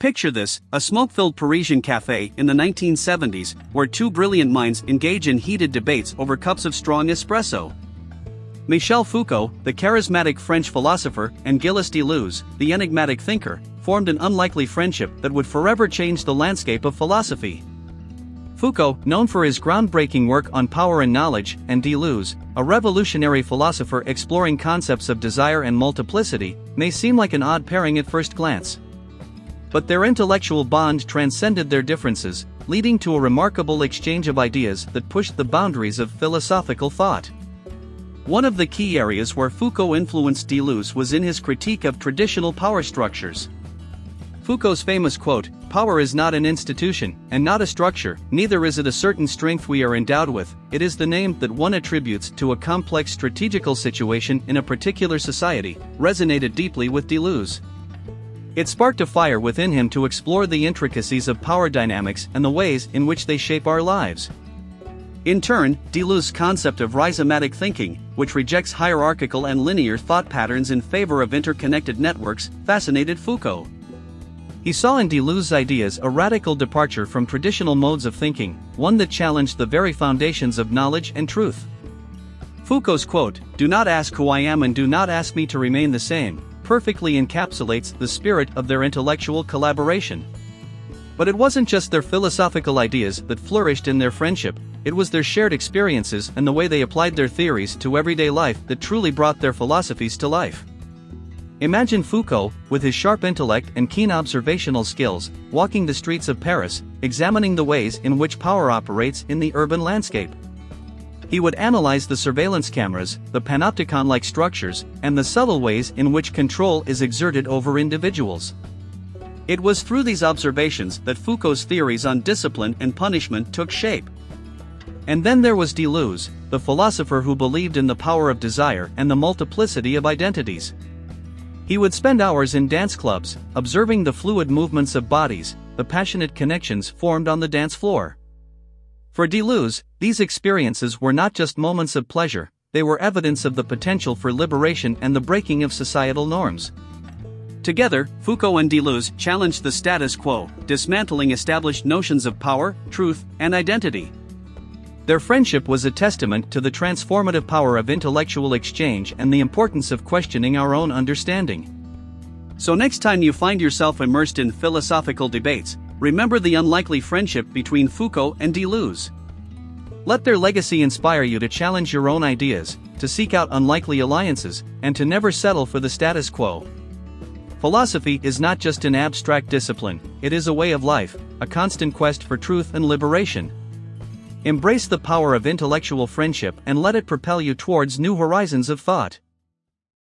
Picture this, a smoke-filled Parisian café in the 1970s, where two brilliant minds engage in heated debates over cups of strong espresso. Michel Foucault, the charismatic French philosopher, and Gilles Deleuze, the enigmatic thinker, formed an unlikely friendship that would forever change the landscape of philosophy. Foucault, known for his groundbreaking work on power and knowledge, and Deleuze, a revolutionary philosopher exploring concepts of desire and multiplicity, may seem like an odd pairing at first glance. But their intellectual bond transcended their differences, leading to a remarkable exchange of ideas that pushed the boundaries of philosophical thought. One of the key areas where Foucault influenced Deleuze was in his critique of traditional power structures. Foucault's famous quote, "Power is not an institution, and not a structure, neither is it a certain strength we are endowed with, it is the name that one attributes to a complex strategical situation in a particular society," resonated deeply with Deleuze. It sparked a fire within him to explore the intricacies of power dynamics and the ways in which they shape our lives. In turn, Deleuze's concept of rhizomatic thinking, which rejects hierarchical and linear thought patterns in favor of interconnected networks, fascinated Foucault. He saw in Deleuze's ideas a radical departure from traditional modes of thinking, one that challenged the very foundations of knowledge and truth. Foucault's quote, "Do not ask who I am and do not ask me to remain the same," perfectly encapsulates the spirit of their intellectual collaboration. But it wasn't just their philosophical ideas that flourished in their friendship, it was their shared experiences and the way they applied their theories to everyday life that truly brought their philosophies to life. Imagine Foucault, with his sharp intellect and keen observational skills, walking the streets of Paris, examining the ways in which power operates in the urban landscape. He would analyze the surveillance cameras, the panopticon-like structures, and the subtle ways in which control is exerted over individuals. It was through these observations that Foucault's theories on discipline and punishment took shape. And then there was Deleuze, the philosopher who believed in the power of desire and the multiplicity of identities. He would spend hours in dance clubs, observing the fluid movements of bodies, the passionate connections formed on the dance floor. For Deleuze, these experiences were not just moments of pleasure, they were evidence of the potential for liberation and the breaking of societal norms. Together, Foucault and Deleuze challenged the status quo, dismantling established notions of power, truth, and identity. Their friendship was a testament to the transformative power of intellectual exchange and the importance of questioning our own understanding. So next time you find yourself immersed in philosophical debates, remember the unlikely friendship between Foucault and Deleuze. Let their legacy inspire you to challenge your own ideas, to seek out unlikely alliances, and to never settle for the status quo. Philosophy is not just an abstract discipline, it is a way of life, a constant quest for truth and liberation. Embrace the power of intellectual friendship and let it propel you towards new horizons of thought.